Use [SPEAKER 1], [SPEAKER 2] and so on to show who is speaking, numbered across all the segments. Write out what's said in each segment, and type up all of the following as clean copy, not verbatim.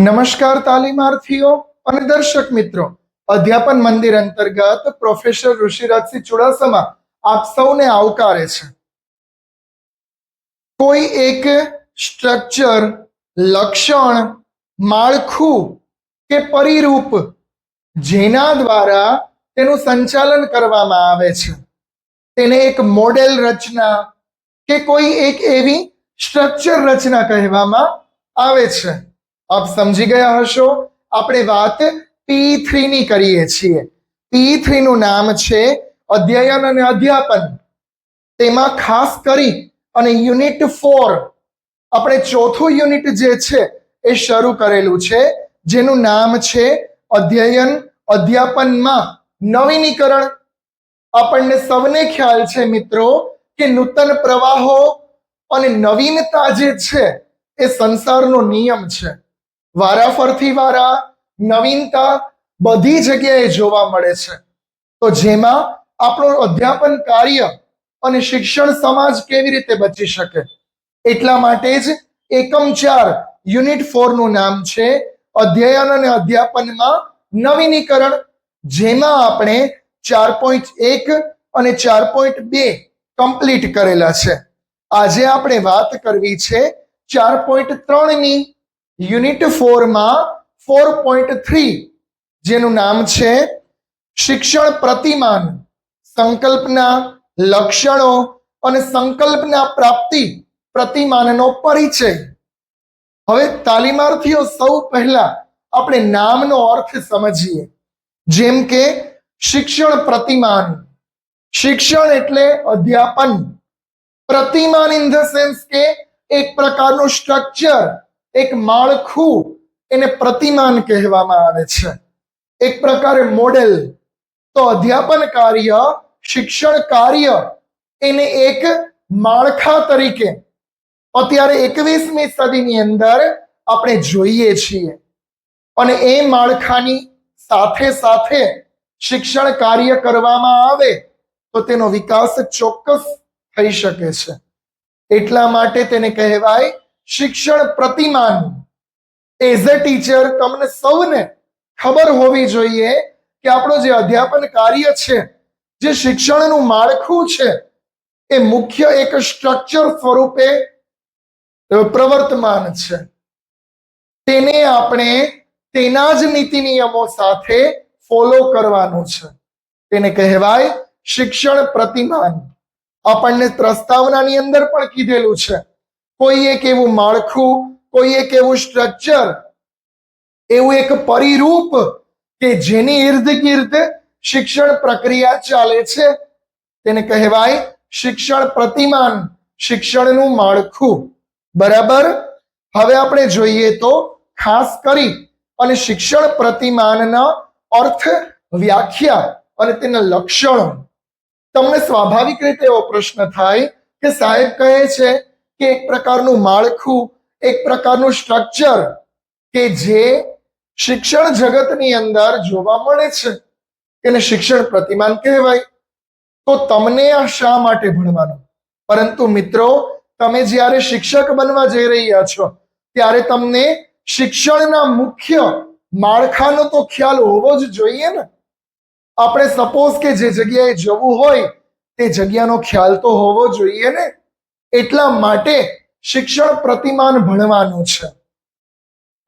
[SPEAKER 1] નમસ્કાર તાલીમાર્થીઓ અને દર્શક મિત્રો, અધ્યાપન મંદિર અંતર્ગત પ્રોફેસર ઋષિરાજસિંહ ચુડાસમા આપ સૌને આવકારે છે. કોઈ એક સ્ટ્રક્ચર, લક્ષણ, માળખું કે પરિરૂપ જેના દ્વારા તેનું સંચાલન કરવામાં આવે છે તેને એક મોડેલ રચના કે કોઈ એક એવી સ્ટ્રક્ચર રચના કહેવામાં આવે છે. આપ સમજી ગયા હશો, આપણે વાત P3 ની કરીએ છીએ. P3 નું નામ છે અધ્યયન અને અધ્યાપન. તેમાં ખાસ કરી અને યુનિટ 4 આપણે ચોથું યુનિટ જે છે એ શરૂ કરેલું છે, જેનું નામ છે અધ્યયન અધ્યાપનમાં નવીનીકરણ. આપણને સૌને ખ્યાલ છે મિત્રો કે નૂતન પ્રવાહો અને નવીનતા જે છે એ સંસારનો નિયમ છે. વારાફરતી વારા નવીનતા બધી જગ્યાએ જોવા મળે છે. તો જેમાં આપણું અધ્યાપન કાર્ય અને શિક્ષણ સમાજ કેવી રીતે બચી શકે, એટલા માટે જ એકમ 4 યુનિટ 4 નું નામ છે અધ્યયન અને અધ્યાપનમાં નવીનીકરણ, જેમાં આપણે 4.1 અને 4.2 કમ્પ્લીટ કરેલા છે. આજે આપણે વાત કરવી છે 4.3 ની. યુનિટ 4 માં 4.3 જેનું નામ છે શિક્ષણ પ્રતિમાન, સંકલ્પના, લક્ષણો અને સંકલ્પના પ્રાપ્તિ પ્રતિમાનનો પરિચય. હવે તાલીમાર્થીઓ, સૌ પહેલા આપણે નામનો અર્થ સમજીએ. જેમ કે શિક્ષણ પ્રતિમાન, શિક્ષણ એટલે અધ્યાપન. પ્રતિમાન ઇન ધ સેન્સ કે એક પ્રકારનું સ્ટ્રક્ચર, એક માળખું, એને પ્રતિમાન કહેવામાં આવે છે, એક પ્રકારે મોડેલ. તો અધ્યાપન કાર્ય, શિક્ષણ કાર્ય એને એક માળખા તરીકે અત્યારે 21મી સદીની અંદર આપણે જોઈએ છીએ. અને એ માળખાની સાથે સાથે શિક્ષણ કાર્ય કરવામાં આવે તો તેનો વિકાસ ચોક્કસ થઈ શકે છે. એટલા માટે તેને કહેવાય શિક્ષણ પ્રતિમાન. એઝ અ ટીચર તમને સૌને ખબર હોવી જોઈએ કે આપણું જે અધ્યાપન કાર્ય છે, જે શિક્ષણનું માળખું છે, એ મુખ્ય એક સ્ટ્રક્ચર સ્વરૂપે પ્રવર્તમાન છે. તેને આપણે તેના જ નીતિ નિયમો સાથે ફોલો કરવાનું છે. તેને કહેવાય શિક્ષણ પ્રતિમાન. આપણને પ્રસ્તાવનાની અંદર પણ કીધેલું છે, કોઈ એક એવું માળખું, કોઈ એક એવું સ્ટ્રક્ચર, એવું એક પરિરૂપ કે જેની ઇર્દ ગિર્દ શિક્ષણ પ્રક્રિયા ચાલે છે, તેને કહેવાય શિક્ષણ પ્રતિમાન, શિક્ષણનું માળખું. બરાબર. હવે આપણે જોઈએ તો ખાસ કરી અને શિક્ષણ પ્રતિમાનના અર્થ, વ્યાખ્યા અને તેના લક્ષણો. તમને સ્વાભાવિક રીતે એવો પ્રશ્ન થાય કે સાહેબ કહે છે કે એક પ્રકારનું માળખું, એક પ્રકારનું સ્ટ્રક્ચર કે જે શિક્ષણ જગતની અંદર જોવા મળે છે એને શિક્ષણ પ્રતિમાન કહેવાય. તો તમને આ શા માટે ભણવાનું? પરંતુ મિત્રો, તમે જ્યારે શિક્ષક બનવા જઈ રહ્યા છો ત્યારે તમને શિક્ષણના મુખ્ય માળખાનો તો ખ્યાલ હોવો જ જોઈએ ને. આપણે સપોઝ કે જે જગ્યાએ જવું હોય તે જગ્યાનો ખ્યાલ તો હોવો જોઈએ ને. એટલા માટે શિક્ષણ પ્રતિમાન ભણવાનું છે.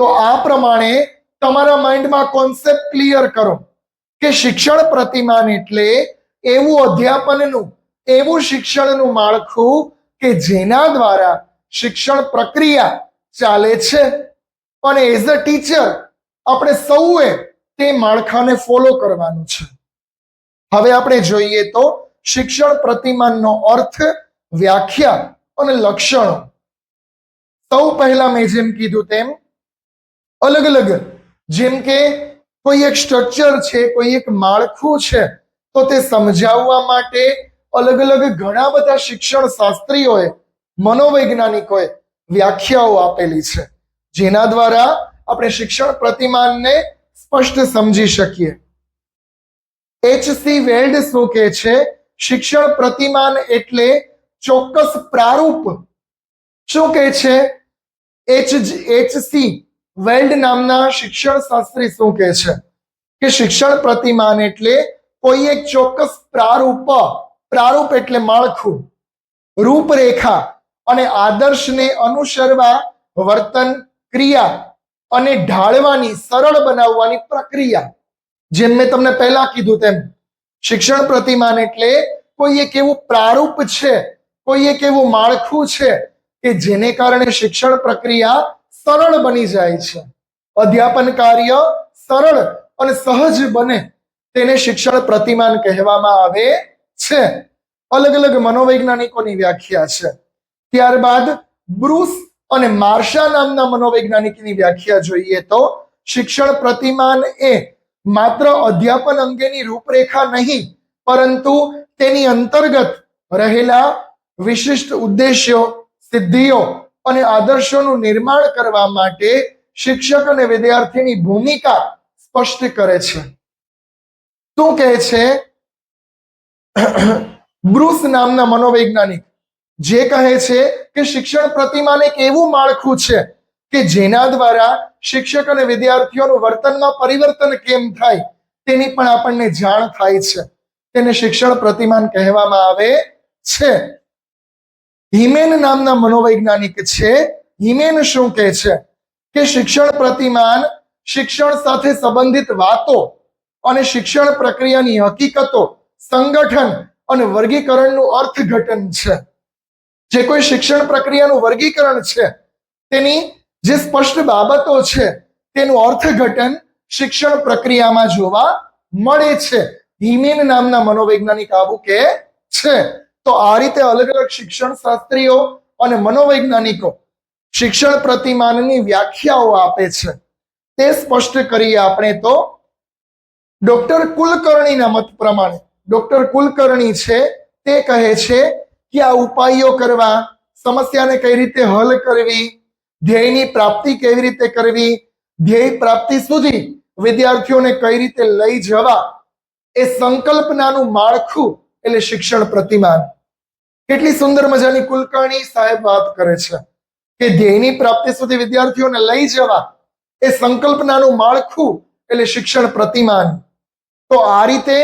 [SPEAKER 1] તો આ પ્રમાણે તમારા માઇન્ડમાં કોન્સેપ્ટ ક્લિયર કરો કે શિક્ષણ પ્રતિમાન એટલે એવું અધ્યાપનનું, એવું શિક્ષણનું માળખું કે જેના દ્વારા શિક્ષણ પ્રક્રિયા ચાલે છે. અને એઝ અ ટીચર આપણે સૌએ તે માળખાને ફોલો કરવાનું છે. હવે આપણે જોઈએ તો શિક્ષણ પ્રતિમાનનો અર્થ, વ્યાખ્યા અને લક્ષણો. સૌ પહેલા મેં જેમ કીધું તેમ અલગ અલગ, જેમ કે કોઈ એક સ્ટ્રક્ચર છે, કોઈ એક માળખું છે, તો તે સમજાવવા માટે અલગ અલગ ઘણા બધા શિક્ષણ શાસ્ત્રીઓએ, મનોવૈજ્ઞાનિકોએ વ્યાખ્યાઓ આપેલી છે, જેના દ્વારા આપણે શિક્ષણ પ્રતિમાનને સ્પષ્ટ સમજી શકીએ. H.C. વેલ્ડ શું કહે છે? શિક્ષણ પ્રતિમાન એટલે ચોક્કસ પ્રારૂપ. શું કહે છે H.C. વેલ્ડ નામના શિક્ષણ શાસ્ત્રી શું કહે છે કે શિક્ષણ પ્રતિમાન એટલે કોઈ એક ચોક્કસ પ્રારૂપ એટલે માળખું, રૂપરેખા અને આદર્શને અનુસરવા વર્તન, ક્રિયા અને ઢાળવાની, સરળ બનાવવાની પ્રક્રિયા. જેમ મેં તમને પહેલા કીધું તેમ શિક્ષણ પ્રતિમાન એટલે કોઈ એક એવું પ્રારૂપ છે, કોઈ એક એવું માળખું છે કે જેને કારણે શિક્ષણ પ્રક્રિયા સરળ બની જાય છે, અધ્યાપન કાર્ય સરળ અને સહજ બને, તેને શિક્ષણ પ્રતિમાન કહેવામાં આવે છે. અલગ અલગ મનોવૈજ્ઞાનિકોની વ્યાખ્યા છે. ત્યારબાદ બ્રુસ અને માર્શા નામના મનોવૈજ્ઞાનિકની વ્યાખ્યા જોઈએ તો શિક્ષણ પ્રતિમાન એ માત્ર અધ્યાપન અંગેની રૂપરેખા નહીં, પરંતુ તેની અંતર્ગત રહેલા વિશિષ્ટ ઉદ્દેશ્યો, સિદ્ધિઓ અને આદર્શોનું નિર્માણ કરવા માટે શિક્ષક અને વિદ્યાર્થીની ભૂમિકા સ્પષ્ટ કરે છે. શું કહે છે બ્રુસ નામના મનોવૈજ્ઞાનિક? જે કહે છે કે શિક્ષણ પ્રતિમાન એક એવું માળખું છે કે જેના દ્વારા શિક્ષક અને વિદ્યાર્થીઓનું વર્તનમાં પરિવર્તન કેમ થાય તેની પણ આપણને જાણ થાય છે. તેને શિક્ષણ પ્રતિમાન કહેવામાં આવે છે. હિમેન નામના મનોવૈજ્ઞાનિક છે. હિમેન શું કહે છે કે શિક્ષણ પ્રતિમાન શિક્ષણ સાથે સંબંધિત વાતો અને શિક્ષણ પ્રક્રિયાની હકીકતો, સંગઠન અને વર્ગીકરણનું અર્થઘટન છે. જે કોઈ શિક્ષણ પ્રક્રિયાનું વર્ગીકરણ છે, તેની જે સ્પષ્ટ બાબતો છે તેનું અર્થઘટન શિક્ષણ પ્રક્રિયામાં જોવા મળે છે. હિમેન નામના મનોવૈજ્ઞાનિક આવું કહે છે. તો આ રીતે અલગ અલગ શિક્ષણ શાસ્ત્રીઓ અને મનોવૈજ્ઞાનિકો શિક્ષણ પ્રતિમાનની વ્યાખ્યાઓ આપે છે. તે સ્પષ્ટ કરીએ આપણે તો ડોક્ટર કુલકર્ણીના મત પ્રમાણે, ડોક્ટર કુલકર્ણી છે તે કહે છે કે આ ઉપાયો કરવા, સમસ્યાને કઈ રીતે હલ કરવી, ધ્યેયની પ્રાપ્તિ કેવી રીતે કરવી, ધ્યેય પ્રાપ્તિ સુધી વિદ્યાર્થીઓને કઈ રીતે લઈ જવા, એ સંકલ્પનાનું માળખું એટલે શિક્ષણ પ્રતિમાન. કેટલી સુંદર મજાની કુલકર્ણી સાહેબ વાત કરે છે કે ધ્યેયની પ્રાપ્તિ સુધી વિદ્યાર્થીઓને લઈ જવા એ સંકલ્પનાનું માળખું એટલે શિક્ષણ પ્રતિમાન. તો આ રીતે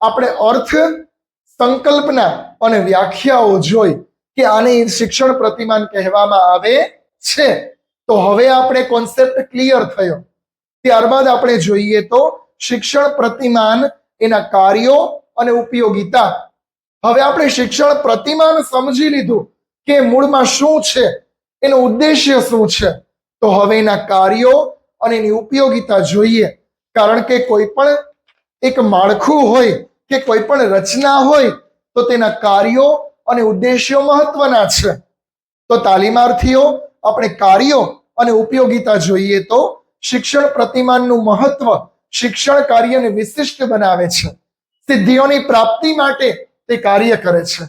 [SPEAKER 1] આપણે અર્થ, સંકલ્પના અને વ્યાખ્યાઓ જોઈ કે આને શિક્ષણ પ્રતિમાન કહેવામાં આવે છે. તો હવે આપણે કોન્સેપ્ટ ક્લિયર થયો. ત્યારબાદ આપણે જોઈએ તો શિક્ષણ પ્રતિમાન, એના કાર્યો અને ઉપયોગિતા. હવે આપણે શિક્ષણ પ્રતિમાન સમજી લીધું કે મૂળમાં શું છે, એનો ઉદ્દેશ્ય શું છે. તો હવે એના કાર્યો અને એની ઉપયોગિતા જોઈએ. કારણ કે કોઈ પણ એક માળખું હોય કે કોઈ પણ રચના હોય તો તેના કાર્યો અને ઉદ્દેશ્યો મહત્વના છે. તો તાલીમાર્થીઓ, આપણે કાર્યો અને ઉપયોગિતા જોઈએ તો શિક્ષણ પ્રતિમાનનું મહત્વ શિક્ષણ કાર્યને વિશિષ્ટ બનાવે છે. સિદ્ધિઓની પ્રાપ્તિ માટે તે કાર્ય કરે છે.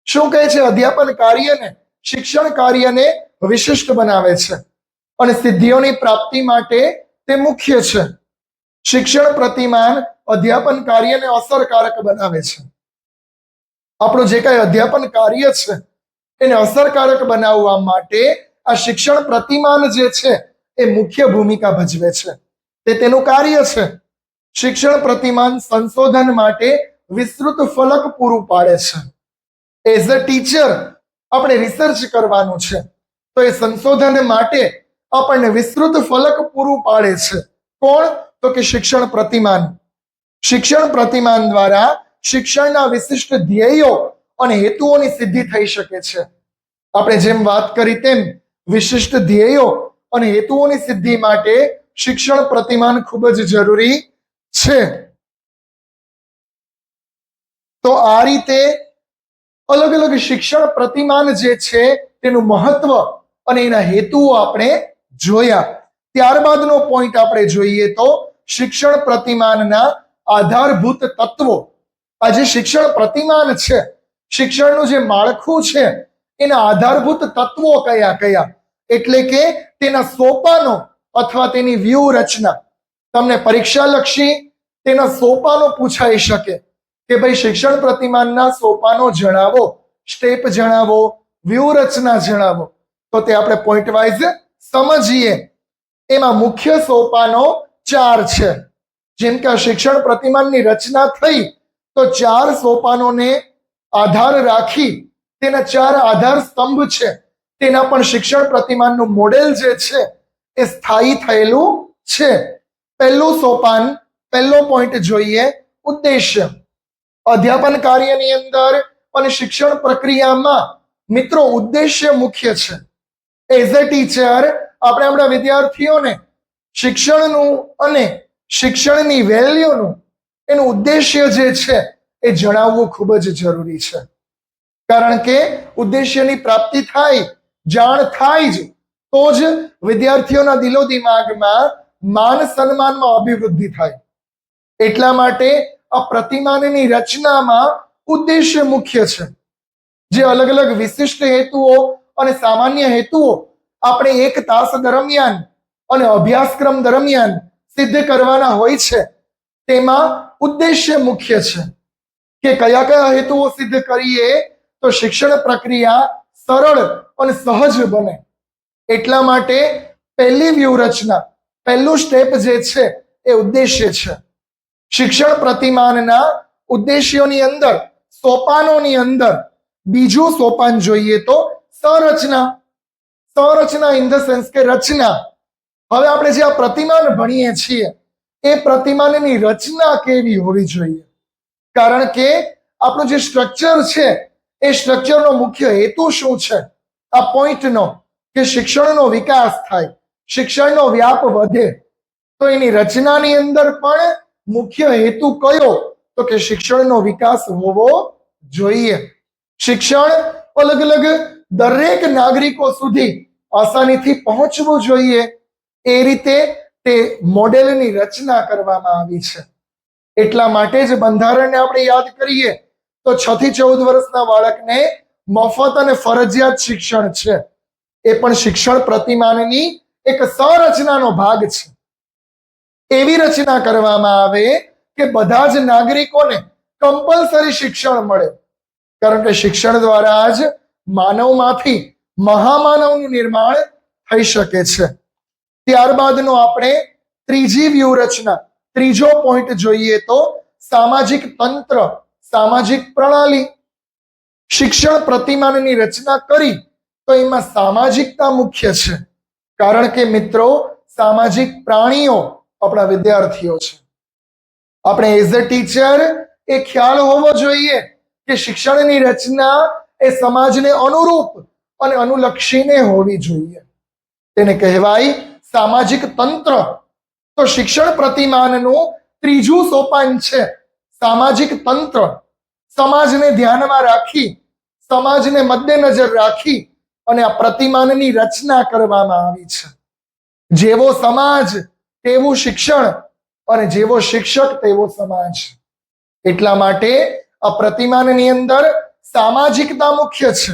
[SPEAKER 1] શું કહે છે? અધ્યાપન કાર્યને, શિક્ષણ કાર્યને વિશિષ્ટ બનાવે છે અને સિદ્ધિઓની પ્રાપ્તિ માટે તે મુખ્ય છે. શિક્ષણ પ્રતિમાન અધ્યાપન કાર્યને અસરકારક બનાવે છે. આપણું જે કાંઈ અધ્યાપન કાર્ય છે એને અસરકારક બનાવવા માટે આ શિક્ષણ પ્રતિમાન જે છે એ મુખ્ય ભૂમિકા ભજવે છે. તે તેનું કાર્ય છે. શિક્ષણ પ્રતિમાન સંશોધન માટે વિસ્તૃત ફલક પૂરું પાડે છે. એઝ અ ટીચર આપણે રિસર્ચ કરવાનું છે તો એ સંશોધન માટે આપણને વિસ્તૃત ફલક પૂરું પાડે છે. કોણ? તો કે શિક્ષણ પ્રતિમાન. શિક્ષણ પ્રતિમાન દ્વારા શિક્ષણના વિશિષ્ટ ધ્યેયો અને હેતુઓની સિદ્ધિ થઈ શકે છે. આપણે જેમ વાત કરી તેમ વિશિષ્ટ ધ્યેયો અને હેતુઓની સિદ્ધિ માટે શિક્ષણ પ્રતિમાન ખૂબ જ જરૂરી છે. તો આ રીતે અલગ અલગ શિક્ષણ પ્રતિમાન જે છે તેનું મહત્વ અને એના હેતુઓ આપણે જોયા. ત્યારબાદનો પોઈન્ટ આપણે જોઈએ તો શિક્ષણ પ્રતિમાનના આધારભૂત તત્વો. આ જે શિક્ષણ પ્રતિમાન છે, શિક્ષણનું જે માળખું છે, એના આધારભૂત તત્વો કયા કયા, એટલે કે તેના સોપાનો અથવા તેની વ્યૂહરચના. તમને પરીક્ષાલક્ષી તેના સોપાનો પૂછાઈ શકે કે ભાઈ શિક્ષણ પ્રતિમાનના સોપાનો જણાવો, સ્ટેપ જણાવો, વ્યૂહરચના જણાવો. તો તે આપણે પોઈન્ટ વાઇઝ સમજીએ. એમાં મુખ્ય સોપાનો 4 છે. જેમ કે આ શિક્ષણ પ્રતિમાનની રચના થઈ તો 4 સોપાનોને આધાર રાખી તેના 4 આધાર સ્તંભ છે તેના પણ શિક્ષણ પ્રતિમાનનું મોડેલ જે છે એ સ્થાયી થયેલું છે. પહેલું સોપાન, પહેલો પોઈન્ટ જોઈએ, ઉદ્દેશ્ય. અધ્યાપન કાર્યની અંદર અને શિક્ષણ પ્રક્રિયામાં મિત્રો ઉદ્દેશ્ય મુખ્ય છે. એઝ અ ટીચર આપણે આપણા વિદ્યાર્થીઓને શિક્ષણનું અને શિક્ષણની વેલ્યુનું એનું ઉદ્દેશ્ય જે છે એ જણાવવું ખૂબ જ જરૂરી છે. કારણ કે ઉદ્દેશ્યની પ્રાપ્તિ થાય, જાણ થાય જ તો જ વિદ્યાર્થીઓના દિલો દિમાગમાં માન સન્માનમાં અભિવૃદ્ધિ થાય. એટલા માટે આ પ્રતિમાનની રચનામાં ઉદ્દેશ્ય મુખ્ય છે. જે અલગ અલગ વિશિષ્ટ હેતુઓ અને સામાન્ય હેતુઓ આપણે 1 તાસ દરમિયાન અને અભ્યાસક્રમ દરમિયાન સિદ્ધ કરવાના હોય છે તેમાં ઉદ્દેશ્ય મુખ્ય છે. કે કયા કયા હેતુઓ સિદ્ધ કરીએ તો શિક્ષણ પ્રક્રિયા સરળ અને સહજ બને. એટલા માટે પહેલી વ્યૂહરચના, પહેલું સ્ટેપ જે છે એ ઉદ્દેશ્ય છે. શિક્ષણ પ્રતિમાનના ઉદ્દેશ્યોની અંદર, સોપાનોની અંદર બીજું સોપાન જોઈએ તો સંરચના. સંરચના ઇન ધ સેન્સ કે રચના. હવે આપણે જે આ પ્રતિમાન ભણીએ છીએ એ પ્રતિમાનની રચના કેવી હોવી જોઈએ. કારણ કે આપણું જે સ્ટ્રક્ચર છે એ સ્ટ્રક્ચરનો મુખ્ય હેતુ શું છે? આ પોઈન્ટનો કે શિક્ષણનો વિકાસ થાય, શિક્ષણનો વ્યાપ વધે. તો એની રચનાની અંદર પણ મુખ્ય હેતુ કયો? તો કે શિક્ષણનો વિકાસ હોવો જોઈએ. શિક્ષણ અલગ અલગ દરેક નાગરિકો સુધી આસાનીથી પહોંચવું જોઈએ એ રીતે તે મોડેલની રચના કરવામાં આવી છે. એટલા માટે જ બંધારણને આપણે યાદ કરીએ તો 6 થી 14 વર્ષના બાળકને મફત અને ફરજિયાત શિક્ષણ છે. એ પણ શિક્ષણ પ્રતિમાનની એક સંરચનાનો ભાગ છે. એવી રચના કરવામાં આવે કે બધા જ નાગરિકોને કમ્પલસરી શિક્ષણ મળે. કારણ કે શિક્ષણ દ્વારા જ માનવમાંથી મહામાનવનું નિર્માણ થઈ શકે છે. ત્યારબાદનો આપણે ત્રીજી વ્યૂહરચના, ત્રીજો પોઈન્ટ જોઈએ તો સામાજિક તંત્ર, સામાજિક પ્રણાલી. શિક્ષણ પ્રતિમાનની રચના કરી તો એમાં સામાજિકતા મુખ્ય છે. કારણ કે મિત્રો સામાજિક પ્રાણીઓ આપણા વિદ્યાર્થીઓ છે. આપણે એઝ અ ટીચર એ ખ્યાલ હોવો જોઈએ કે શિક્ષણની રચના એ સમાજને અનુરૂપ અને અનુલક્ષીને હોવી જોઈએ. તેને કહેવાય સામાજિક તંત્ર. તો શિક્ષણ પ્રતિમાનનું ત્રીજું સોપાન છે સામાજિક તંત્ર. સમાજને ધ્યાનમાં રાખી, સમાજને મદ્દેનજર રાખી અને આ પ્રતિમાનની રચના કરવામાં આવી છે. જેવો સમાજ તેવું શિક્ષણ અને જેવો શિક્ષક તેવો સમાજ. એટલા માટે આ પ્રતિમાનની અંદર સામાજિકતા મુખ્ય છે.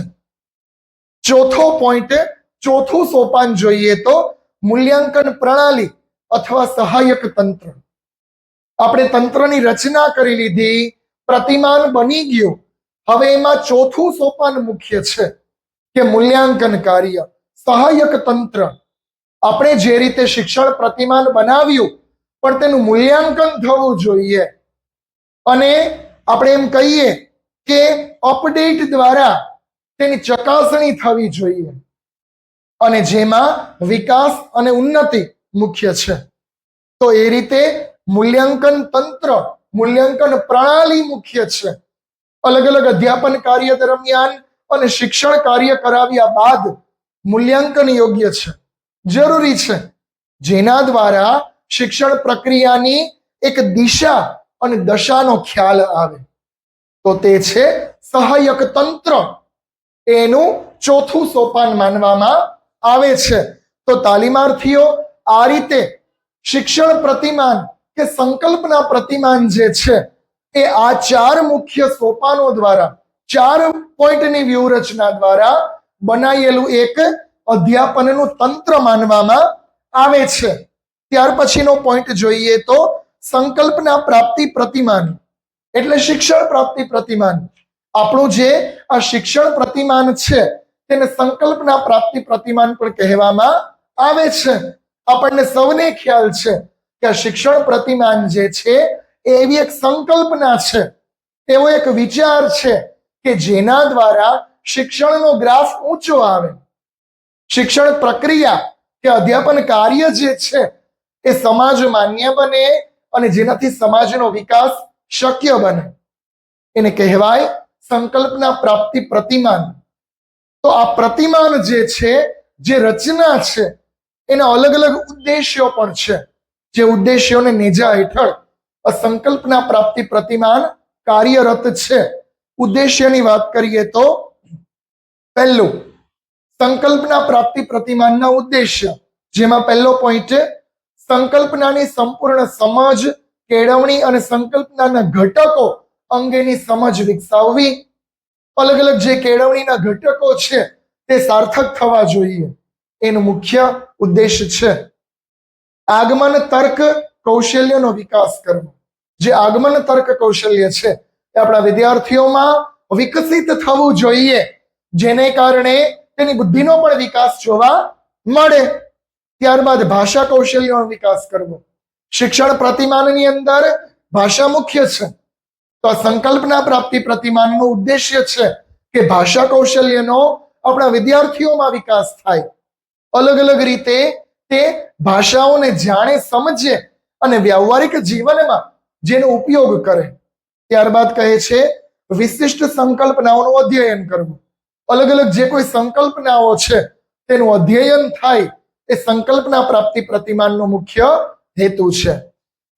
[SPEAKER 1] ચોથો પોઈન્ટ, ચોથું સોપાન જોઈએ તો મૂલ્યાંકન પ્રણાલી અથવા સહાયક તંત્ર. આપણે તંત્રની રચના કરી લીધી, પ્રતિમાન બની ગયું. હવે એમાં ચોથું સોપાન મુખ્ય છે કે મૂલ્યાંકન કાર્ય, સહાયક તંત્ર. આપણે જે રીતે શિક્ષણ પ્રતિમાન બનાવ્યું પણ તેનું મૂલ્યાંકન થવું જોઈએ. અને આપણે એમ કહીએ કે અપડેટ દ્વારા તેની ચકાસણી થવી જોઈએ. અને જેમાં વિકાસ અને ઉન્નતિ મુખ્ય છે. તો એ રીતે મૂલ્યાંકન તંત્ર, મૂલ્યાંકન પ્રણાલી મુખ્ય છે. અલગ અલગ અધ્યાપન કાર્ય દરમિયાન અને શિક્ષણ કાર્ય કરાવ્યા બાદ મૂલ્યાંકન યોગ્ય છે, જરૂરી છે. જેના દ્વારા શિક્ષણ પ્રક્રિયાની એક દિશા અને દશાનો ખ્યાલ આવે. તો તે છે સહાયક તંત્ર. એનું ચોથું સોપાન માનવામાં આવે છે. તો તાલીમાર્થીઓ આ રીતે શિક્ષણ પ્રતિમાન કે સંકલ્પના પ્રતિમાન જે છે એ આ 4 મુખ્ય સોપાનો દ્વારા, 4 પોઈન્ટની વ્યૂહરચના દ્વારા બનાયેલું એક અધ્યાપનનું તંત્ર માનવામાં આવે છે. ત્યાર પછીનો પોઈન્ટ જોઈએ તો સંકલ્પના પ્રાપ્તિ પ્રતિમાન એટલે શિક્ષણ પ્રાપ્તિ પ્રતિમાન. આપણું જે આ શિક્ષણ પ્રતિમાન છે તેને સંકલ્પના પ્રાપ્તિ પ્રતિમાન પણ કહેવામાં આવે છે. આપણને સૌને ખ્યાલ છે કે આ શિક્ષણ પ્રતિમાન જે છે એ એવી એક સંકલ્પના છે, એવો એક વિચાર છે કે જેના દ્વારા શિક્ષણનો ગ્રાફ ઊંચો આવે, શિક્ષણ પ્રક્રિયા કે અધ્યાપન કાર્ય જે છે એ સમાજ માન્ય બને અને જેનાથી સમાજનો વિકાસ શક્ય બને. એને કહેવાય સંકલ્પના પ્રાપ્તિ પ્રતિમાન. તો આ પ્રતિમાન જે છે, જે રચના છે, એના અલગ અલગ ઉદ્દેશ્યો પણ છે. જે ઉદ્દેશ્યોને નેજા હેઠળ આ સંકલ્પના પ્રાપ્તિ પ્રતિમાન કાર્યરત છે. ઉદ્દેશ્યની વાત કરીએ તો પહેલું, સંકલ્પના પ્રાપ્તિ પ્રતિમાનના ઉદ્દેશ્ય, જેમાં પહેલો પોઈન્ટ છે સંકલ્પનાની સંપૂર્ણ સમજ, કેળવણી અને સંકલ્પનાના ઘટકો અંગેની સમજ વિકસાવવી. અલગ અલગ જે કેળવણીના ઘટકો છે તે સાર્થક થવા જોઈએ, એનો મુખ્ય ઉદ્દેશ છે. આગમન તર્ક કૌશલ્યનો વિકાસ કરવો. જે આગમન તર્ક કૌશલ્ય છે એ આપણા વિદ્યાર્થીઓમાં વિકસિત થવું જોઈએ, જેને કારણે તેની બુદ્ધિનો પણ વિકાસ જોવા મળે. ત્યારબાદ ભાષા કૌશલ્યનો વિકાસ કરવો. શિક્ષણ પ્રતિમાનની અંદર ભાષા મુખ્ય છે, તો આ સંકલ્પના પ્રાપ્તિ પ્રતિમાનનો ઉદ્દેશ્ય છે કે ભાષા કૌશલ્યનો આપણા વિદ્યાર્થીઓમાં વિકાસ થાય. અલગ અલગ રીતે તે ભાષાઓને જાણે, સમજે અને વ્યવહારિક જીવનમાં જેનો ઉપયોગ કરે. ત્યારબાદ કહે છે વિશિષ્ટ સંકલ્પનાઓનું અધ્યયન કરવું. અલગ અલગ જે કોઈ સંકલ્પનાઓ છે તેનું અધ્યયન થાય, એ સંકલ્પના પ્રાપ્તિ પ્રતિમાનનો મુખ્ય હેતુ છે.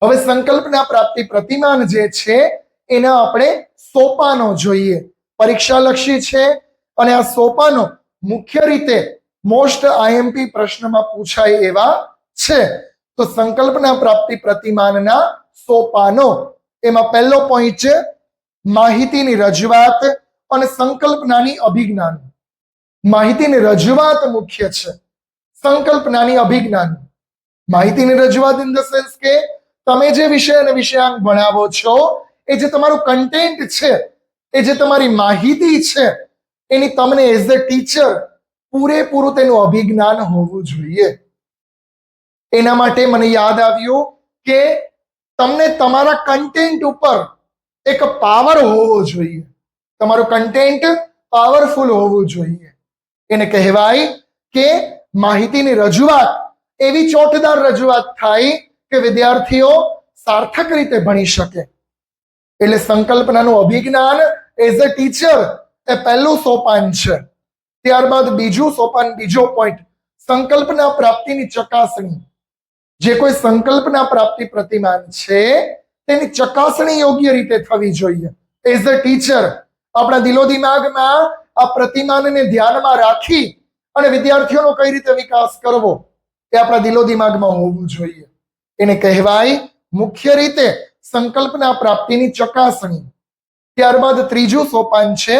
[SPEAKER 1] હવે સંકલ્પના પ્રાપ્તિ પ્રતિમાન જે છે એના આપણે સોપાનો જોઈએ. પરીક્ષાલક્ષી છે અને આ સોપાનો મુખ્ય રીતે મોસ્ટ આઈએમપી પ્રશ્નમાં પૂછાય એવા છે. તો સંકલ્પના પ્રાપ્તિ પ્રતિમાનના સોપાનો, એમાં પહેલો પોઈન્ટ છે માહિતીની રજૂઆત અને સંકલ્પનાની અભિજ્ઞાન. માહિતીની રજૂઆત મુખ્ય છે, સંકલ્પનાની અભિજ્ઞાન. માહિતીની રજૂઆત ઇન ધ સેન્સ કે તમે જે વિષય અને વિષયાંક ભણાવો છો, એ જે તમારું કન્ટેન્ટ છે, એ જે તમારી માહિતી છે, એની તમને એઝ અ ટીચર પૂરેપૂરું તેનું અભિજ્ઞાન હોવું જોઈએ. એના માટે મને યાદ આવ્યું કે તમને તમારા કન્ટેન્ટ ઉપર એક પાવર હોવો જોઈએ. તમારું કન્ટેન્ટ પાવરફુલ હોવું જોઈએ. એને કહેવાય કે માહિતીની રજૂઆત એવી ચોટદાર રજૂઆત થાય કે વિદ્યાર્થીઓ સાર્થક રીતે ભણી શકે. એટલે સંકલ્પનાનું અભિજ્ઞાન એઝ અ ટીચર એ પહેલું સોપાન છે. ત્યારબાદ બીજું સોપાન, બીજો પોઈન્ટ, સંકલ્પના પ્રાપ્તિની ચકાસણી. જે કોઈ સંકલ્પના પ્રાપ્તિ પ્રતિમાન છે તેની ચકાસણી યોગ્ય રીતે થવી જોઈએ. એઝ અ ટીચર આપણા દિલો દિમાગમાં આ પ્રતિમાનને ધ્યાનમાં રાખી અને વિદ્યાર્થીઓનો કઈ રીતે વિકાસ કરવો એ આપણા દિલો દિમાગમાં હોવું જોઈએ. એને કહેવાય મુખ્ય રીતે સંકલ્પના પ્રાપ્તિની ચકાસણી. ત્યારબાદ ત્રીજું સોપાન છે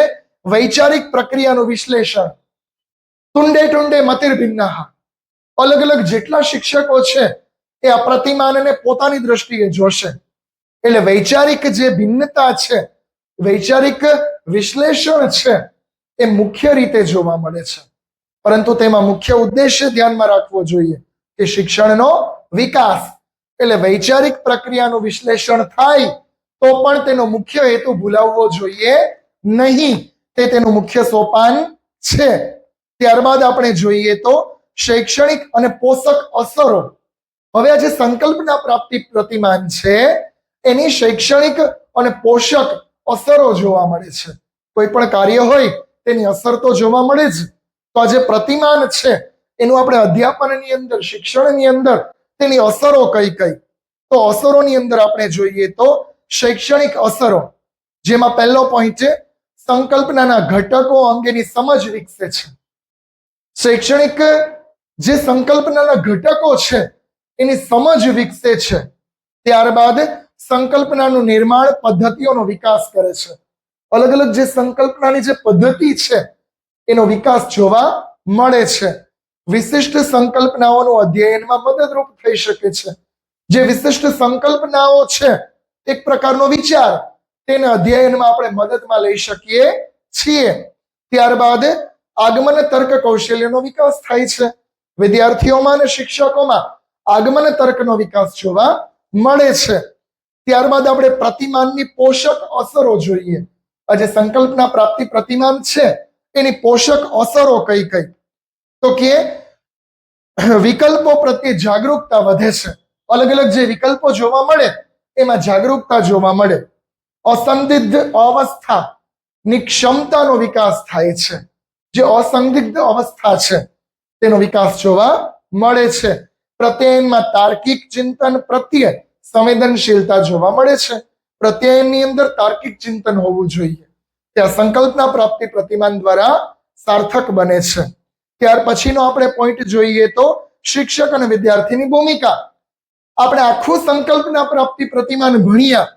[SPEAKER 1] વૈચારિક પ્રક્રિયાનું વિશ્લેષણ. તુંડે ટુંડે મતિર્ભિન્નાહ. અલગ અલગ જેટલા શિક્ષકો છે એ આ પ્રતિમાનને પોતાની દ્રષ્ટિએ જોશે. એટલે વૈચારિક જે ભિન્નતા છે, વૈચારિક વિશ્લેષણ છે, એ મુખ્ય રીતે જોવા મળે છે. પરંતુ તેમાં મુખ્ય ઉદ્દેશ્ય ધ્યાનમાં રાખવો જોઈએ કે શિક્ષણનો વિકાસ. એટલે વૈચારિક પ્રક્રિયાનું વિશ્લેષણ થાય તો પણ તેનો મુખ્ય હેતુ ભૂલાવવો જોઈએ નહીં. તે તેનું મુખ્ય સોપાન છે. ત્યારબાદ આપણે જોઈએ તો શૈક્ષણિક અને પોષક અસરો. હવે આ જે સંકલ્પના પ્રાપ્તિ પ્રતિમાન છે એની શૈક્ષણિક અને પોષક અસરો જોવા મળે છે. કોઈ પણ કાર્ય હોય તેની અસર તો જોવા મળે જ. તો આ જે પ્રતિમાન છે એનું આપણે અધ્યાપનની અંદર, શિક્ષણની અંદર તેની અસરો કઈ કઈ, તો અસરોની અંદર આપણે જોઈએ તો શૈક્ષણિક અસરો, જેમાં પહેલો પોઈન્ટ છે સંકલ્પનાના ઘટકો અંગેની સમજ વિકસે છે. શૈક્ષણિક જે સંકલ્પનાના ઘટકો છે એની સમજ વિકસે છે. ત્યારબાદ સંકલ્પનાનું નિર્માણ પદ્ધતિઓનો વિકાસ કરે છે. અલગ અલગ જે સંકલ્પનાની જે પદ્ધતિ છે એનો વિકાસ જોવા મળે છે. વિશિષ્ટ સંકલ્પનાઓનું અધ્યયનમાં મદદરૂપ થઈ શકે છે. જે વિશિષ્ટ સંકલ્પનાઓ છે, એક પ્રકારનો વિચાર, તેને અધ્યયનમાં આપણે મદદમાં લઈ શકીએ છીએ. ત્યારબાદ આગમન તર્ક કૌશલ્યનો વિકાસ થાય છે. વિદ્યાર્થીઓમાં અને શિક્ષકોમાં આગમન તર્કનો વિકાસ જોવા મળે છે. ત્યારબાદ આપણે પ્રતિમાનની પોષક અસરો જોઈએ. આ જે સંકલ્પના પ્રાપ્તિ પ્રતિમાન છે એની પોષક અસરો કઈ કઈ? તો કે વિકલ્પો પ્રત્યે જાગૃતતા વધે છે. અલગ અલગ જે વિકલ્પો જોવા મળે એમાં જાગૃતતા જોવા મળે. અસંદિગ્ધ અવસ્થાની ક્ષમતાનો વિકાસ થાય છે. જે અસંદિગ્ધ અવસ્થા છે તેનો વિકાસ જોવા મળે છે. પ્રત્યયનમાં તાર્કિક ચિંતન પ્રત્યે સંવેદનશીલતા જોવા મળે છે. પ્રત્યયની અંદર તાર્કિક ચિંતન હોવું જોઈએ. ત્યાં સંકલ્પના પ્રાપ્તિ પ્રતિમાન દ્વારા સાર્થક બને છે. ત્યાર પછીનો આપણે પોઈન્ટ જોઈએ તો શિક્ષક અને વિદ્યાર્થીની ભૂમિકા. આપણે આખું સંકલ્પના પ્રાપ્તિ પ્રતિમાન ભણ્યા,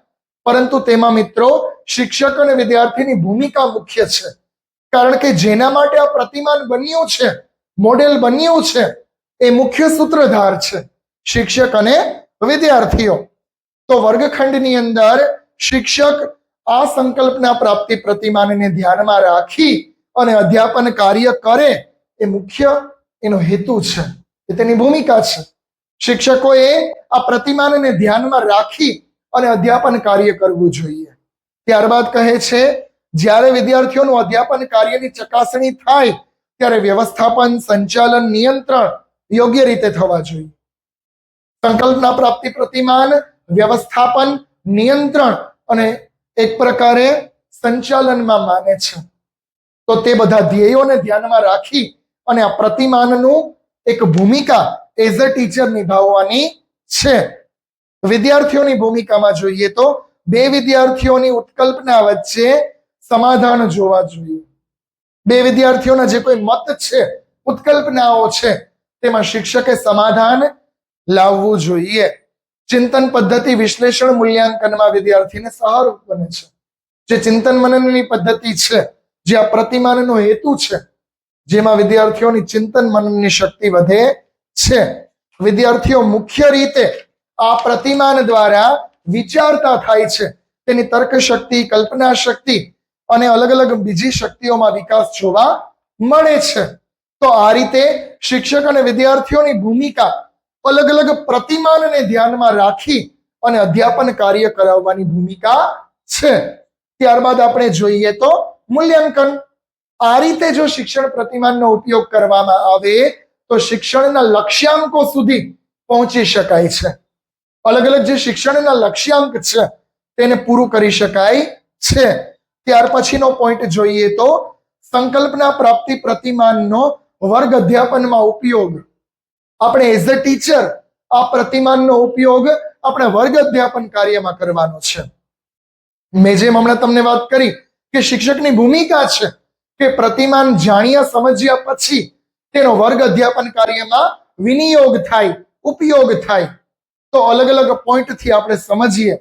[SPEAKER 1] પરંતુ તેમાં મિત્રો શિક્ષક અને વિદ્યાર્થીની ભૂમિકા મુખ્ય છે. કારણ કે જેના માટે આ પ્રતિમાન બન્યું છે, મોડેલ બન્યું છે, એ મુખ્ય સૂત્રધાર છે શિક્ષક અને વિદ્યાર્થીઓ. તો વર્ગખંડની અંદર શિક્ષક આ સંકલ્પના પ્રાપ્તિ પ્રતિમાનને ધ્યાનમાં રાખી અને અધ્યાપન કાર્ય કરે એ મુખ્ય એનો હેતુ છે, એ તેની ભૂમિકા છે. શિક્ષકોએ આ પ્રતિમાનને ધ્યાનમાં રાખી અને અધ્યાપન કાર્ય કરવું જોઈએ. ત્યારબાદ કહે છે જ્યારે વિદ્યાર્થીઓનું અધ્યાપન કાર્યની ચકાસણી થાય ત્યારે વ્યવસ્થાપન, સંચાલન, નિયંત્રણ યોગ્ય રીતે થવા જોઈએ. સંકલ્પના પ્રાપ્તિ પ્રતિમાન વ્યવસ્થાપન, નિયંત્રણ અને એક પ્રકારે સંચાલનમાં માને છે. તો તે બધા ધ્યેયોને ધ્યાનમાં રાખી અને આ પ્રતિમાનનું એક ભૂમિકા એઝ અ ટીચર નિભાવવાની છે. વિદ્યાર્થીઓની ભૂમિકામાં જોઈએ તો બે વિદ્યાર્થીઓની ઉત્કલ્પના વચ્ચે સમાધાન જોવા જોઈએ. બે વિદ્યાર્થીઓના જે કોઈ મત છે, ઉત્કલ્પનાઓ છે, તેમાં શિક્ષકે સમાધાન લાવવું જોઈએ. ચિંતન પદ્ધતિ વિશ્લેષણ મૂલ્યાંકનમાં વિદ્યાર્થીને સહાયક બને છે. જે ચિંતન મનનની પદ્ધતિ છે, જે આ પ્રતિમાનનો હેતુ છે, જેમાં વિદ્યાર્થીઓની ચિંતન મનનની શક્તિ વધે છે. વિદ્યાર્થીઓ મુખ્ય રીતે આ પ્રતિમાન દ્વારા વિચારતા થાય છે. તેની તર્ક શક્તિ, કલ્પના શક્તિ અને અલગ અલગ બીજી શક્તિઓમાં વિકાસ જોવા મળે છે. તો આ રીતે શિક્ષક અને વિદ્યાર્થીઓની ભૂમિકા અલગ અલગ પ્રતિમાનને ધ્યાનમાં રાખી અને અધ્યાપન કાર્ય કરાવવાની ભૂમિકા છે. ત્યારબાદ આપણે જોઈએ તો મૂલ્યાંકન. આ રીતે જો શિક્ષણ પ્રતિમાનનો ઉપયોગ કરવામાં આવે તો શિક્ષણના લક્ષ્યાંકો સુધી પહોંચી શકાય છે. અલગ અલગ જે શિક્ષણના લક્ષ્યાંક છે તેને પૂરું કરી શકાય છે. ત્યાર પછીનો પોઈન્ટ જોઈએ તો સંકલ્પના પ્રાપ્તિ પ્રતિમાનનો વર્ગ અધ્યાપનમાં ઉપયોગ. આપણે એઝ અ ટીચર આ પ્રતિમાનનો ઉપયોગ આપણે વર્ગ અધ્યાપન કાર્યમાં કરવાનો છે. મેં જેમ હમણાં તમને વાત કરી કે શિક્ષકની ભૂમિકા છે કે પ્રતિમાન જાણ્યા સમજ્યા પછી તેનો વર્ગ અધ્યાપન કાર્યમાં વિનિયોગ થાય, ઉપયોગ થાય. તો અલગ અલગ પોઈન્ટથી આપણે સમજીએ.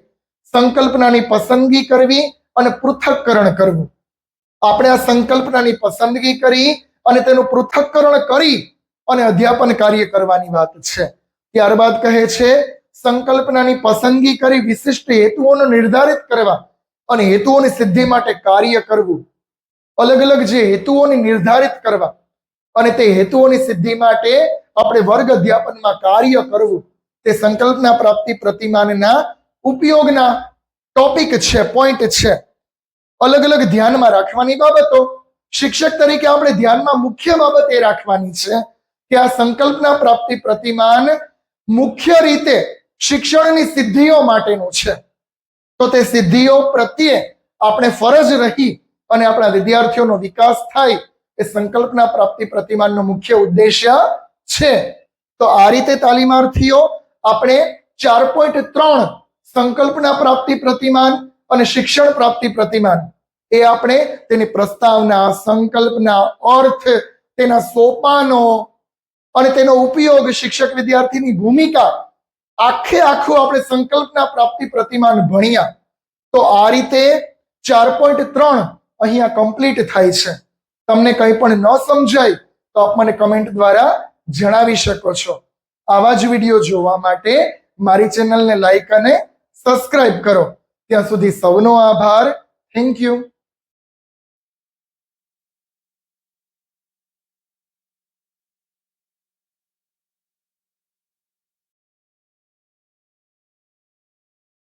[SPEAKER 1] સંકલ્પનાની પસંદગી કરવી અને પૃથક્કરણ કરવું. આપણે આ સંકલ્પનાની પસંદગી કરી અને તેનું પૃથક્કરણ કરી અને અધ્યાપન કાર્ય કરવાની વાત છે. ત્યારબાદ કહે છે સંકલ્પનાની પસંદગી કરી વિશિષ્ટ હેતુઓને નિર્ધારિત કરવા અને હેતુઓની સિદ્ધિ માટે કાર્ય કરવું. અલગ અલગ જે હેતુઓને નિર્ધારિત કરવા અને તે હેતુઓની સિદ્ધિ માટે આપણે વર્ગ અધ્યાપનમાં કાર્ય કરવું, તે સંકલ્પના પ્રાપ્તિ પ્રતિમાનના ઉપયોગના ટોપિક છે, પોઈન્ટ છે. અલગ અલગ ધ્યાનમાં રાખવાની બાબતો. શિક્ષક તરીકે આપણે ધ્યાનમાં મુખ્ય બાબત એ રાખવાની છે કે આ સંકલ્પના પ્રાપ્તિ પ્રતિમાન મુખ્ય રીતે શિક્ષણની સિદ્ધિઓ માટેનું છે. તો તે સિદ્ધિઓ પ્રત્યે આપણે ફરજ રહી અને આપણા વિદ્યાર્થીઓનો વિકાસ થાય એ સંકલ્પના પ્રાપ્તિ પ્રતિમાનનો મુખ્ય ઉદ્દેશ્ય છે. તો આ રીતે તાલીમાર્થીઓ આપણે 4.3 સંકલ્પના પ્રાપ્તિ પ્રતિમાન અને શિક્ષણ પ્રાપ્તિ પ્રતિમાન એ આપણે તેની પ્રસ્તાવના, સંકલ્પના, અર્થ, તેના સોપાનો અને તેનો ઉપયોગ, શિક્ષક વિદ્યાર્થીની ભૂમિકા, આખું આપણે સંકલ્પના પ્રાપ્તિ પ્રતિમાન ભણ્યા. તો આ રીતે 4.3 અહીંયા કમ્પ્લીટ થાય છે. તમને કંઈ પણ ન સમજાય તો આપ મને કમેન્ટ દ્વારા જણાવી શકો છો. આવા જ વિડીયો જોવા માટે મારી ચેનલને લાઈક અને સબસ્ક્રાઇબ કરો. ત્યાં સુધી સૌનો આભાર. Thank you.